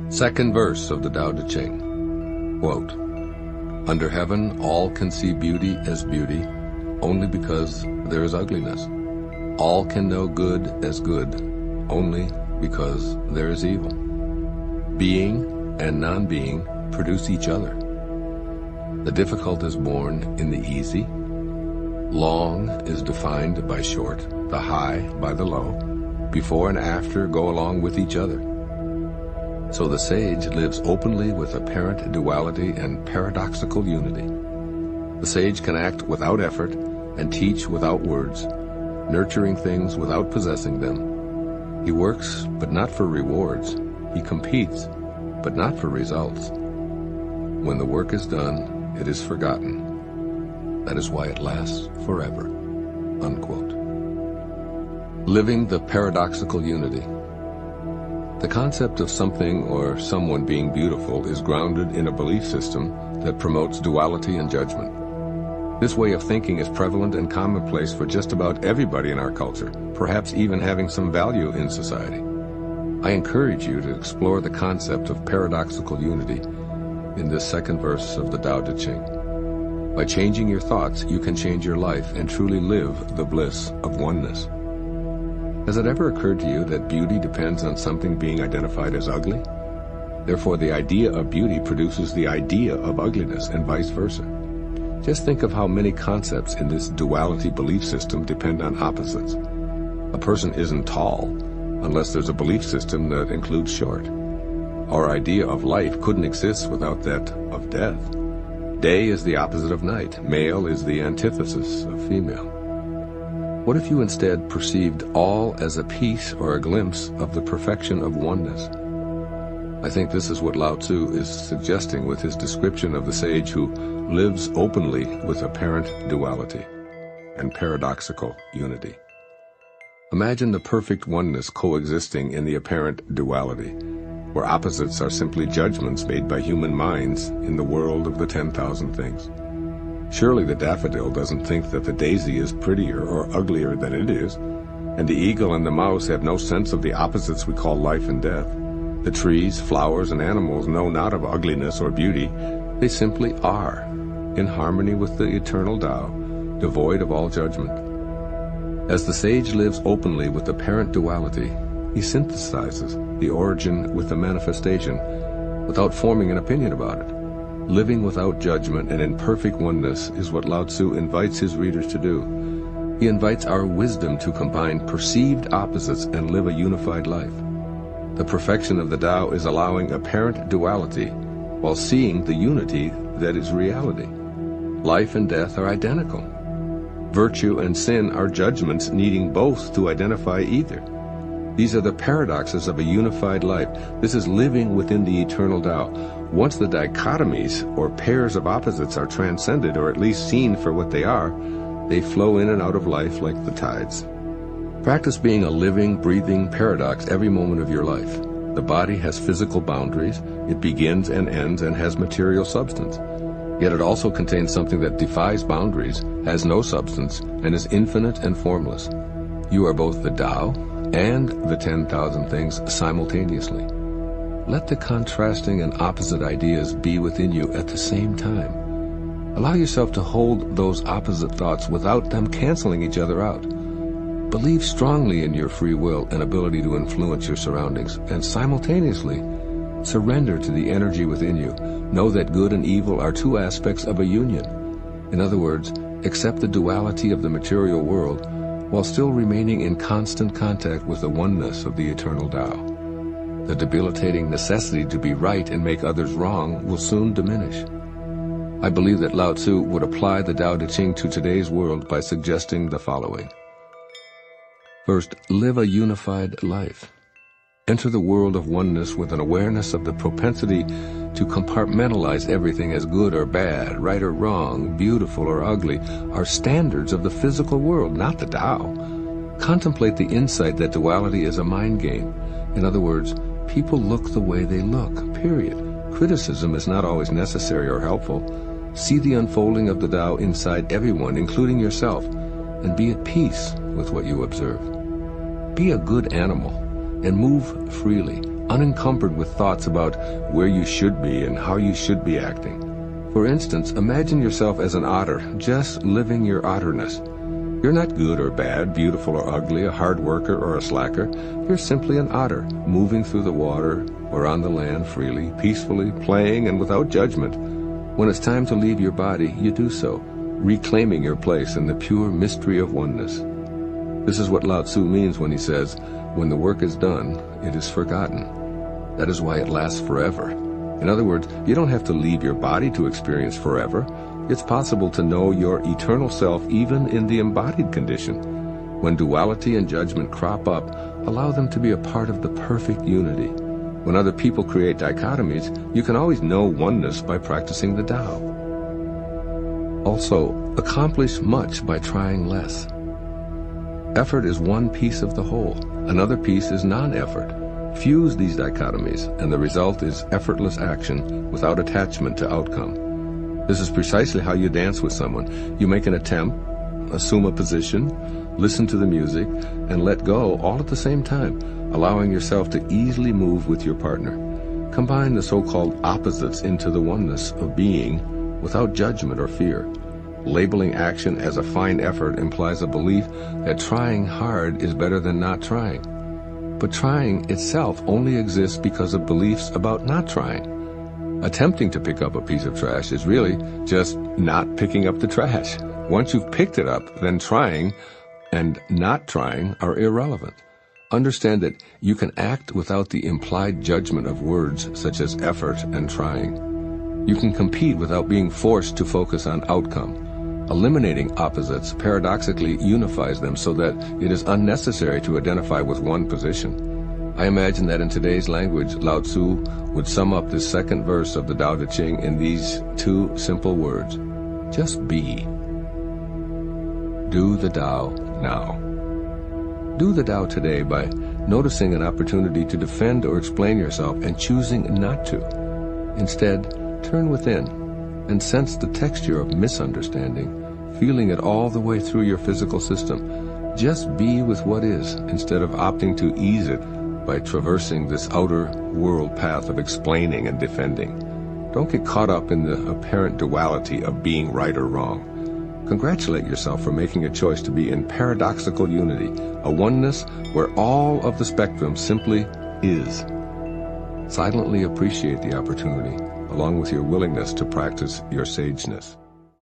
Second verse of the Tao Te Ching. Quote, "Under heaven all can see beauty as beauty, only because there is ugliness. All can know good as good, only because there is evil. Being and non-being produce each other. The difficult is born in the easy. Long is defined by short, the high by the low. Before and after go along with each other. So the sage lives openly with apparent duality and paradoxical unity. The sage can act without effort and teach without words, nurturing things without possessing them. He works, but not for rewards. He competes, but not for results. When the work is done, it is forgotten. That is why it lasts forever." Unquote. Living the paradoxical unity. The concept of something or someone being beautiful is grounded in a belief system that promotes duality and judgment. This way of thinking is prevalent and commonplace for just about everybody in our culture, perhaps even having some value in society. I encourage you to explore the concept of paradoxical unity in this second verse of the Tao Te Ching. By changing your thoughts, you can change your life and truly live the bliss of oneness. Has it ever occurred to you that beauty depends on something being identified as ugly? Therefore, the idea of beauty produces the idea of ugliness and vice versa. Just think of how many concepts in this duality belief system depend on opposites. A person isn't tall unless there's a belief system that includes short. Our idea of life couldn't exist without that of death. Day is the opposite of night. Male is the antithesis of female. What if you instead perceived all as a piece or a glimpse of the perfection of oneness? I think this is what Lao Tzu is suggesting with his description of the sage who lives openly with apparent duality and paradoxical unity. Imagine the perfect oneness coexisting in the apparent duality, where opposites are simply judgments made by human minds in the world of the 10,000 things. Surely the daffodil doesn't think that the daisy is prettier or uglier than it is, and the eagle and the mouse have no sense of the opposites we call life and death. The trees, flowers, and animals know not of ugliness or beauty. They simply are, in harmony with the eternal Tao, devoid of all judgment. As the sage lives openly with apparent duality, he synthesizes the origin with the manifestation without forming an opinion about it. Living without judgment and in perfect oneness is what Lao Tzu invites his readers to do. He invites our wisdom to combine perceived opposites and live a unified life. The perfection of the Tao is allowing apparent duality while seeing the unity that is reality. Life and death are identical. Virtue and sin are judgments needing both to identify either. These are the paradoxes of a unified life. This is living within the eternal Tao. Once the dichotomies or pairs of opposites are transcended, or at least seen for what they are, they flow in and out of life like the tides. Practice being a living, breathing paradox every moment of your life. The body has physical boundaries. It begins and ends and has material substance. Yet it also contains something that defies boundaries, has no substance, and is infinite and formless. You are both the Tao and the 10,000 things simultaneously. Let the contrasting and opposite ideas be within you at the same time. Allow yourself to hold those opposite thoughts without them canceling each other out. Believe strongly in your free will and ability to influence your surroundings, and simultaneously surrender to the energy within you. Know that good and evil are two aspects of a union. In other words, accept the duality of the material world while still remaining in constant contact with the oneness of the eternal Tao. The debilitating necessity to be right and make others wrong will soon diminish. I believe that Lao Tzu would apply the Tao Te Ching to today's world by suggesting the following. First, live a unified life. Enter the world of oneness with an awareness of the propensity to compartmentalize everything as good or bad, right or wrong, beautiful or ugly, are standards of the physical world, not the Tao. Contemplate the insight that duality is a mind game. In other words, people look the way they look, period. Criticism is not always necessary or helpful. See the unfolding of the Tao inside everyone, including yourself, and be at peace with what you observe. Be a good animal and move freely, unencumbered with thoughts about where you should be and how you should be acting. For instance, imagine yourself as an otter, just living your otterness. You're not good or bad, beautiful or ugly, a hard worker or a slacker. You're simply an otter, moving through the water or on the land freely, peacefully, playing and without judgment. When it's time to leave your body, you do so, reclaiming your place in the pure mystery of oneness. This is what Lao Tzu means when he says, "When the work is done, it is forgotten." That is why it lasts forever. In other words, you don't have to leave your body to experience forever. It's possible to know your eternal self even in the embodied condition. When duality and judgment crop up, allow them to be a part of the perfect unity. When other people create dichotomies, you can always know oneness by practicing the Tao. Also, accomplish much by trying less. Effort is one piece of the whole. Another piece is non-effort. Fuse these dichotomies, and the result is effortless action without attachment to outcome. This is precisely how you dance with someone. You make an attempt, assume a position, listen to the music, and let go all at the same time, allowing yourself to easily move with your partner. Combine the so-called opposites into the oneness of being without judgment or fear. Labeling action as a fine effort implies a belief that trying hard is better than not trying. But trying itself only exists because of beliefs about not trying. Attempting to pick up a piece of trash is really just not picking up the trash. Once you've picked it up, then trying and not trying are irrelevant. Understand that you can act without the implied judgment of words such as effort and trying. You can compete without being forced to focus on outcome. Eliminating opposites paradoxically unifies them so that it is unnecessary to identify with one position. I imagine that in today's language, Lao Tzu would sum up this second verse of the Tao Te Ching in these two simple words: just be. Do the Tao now. Do the Tao today by noticing an opportunity to defend or explain yourself and choosing not to. Instead, turn within and sense the texture of misunderstanding, feeling it all the way through your physical system. Just be with what is, instead of opting to ease it by traversing this outer world path of explaining and defending. Don't get caught up in the apparent duality of being right or wrong. Congratulate yourself for making a choice to be in paradoxical unity, a oneness where all of the spectrum simply is. Silently appreciate the opportunity, along with your willingness to practice your sageness.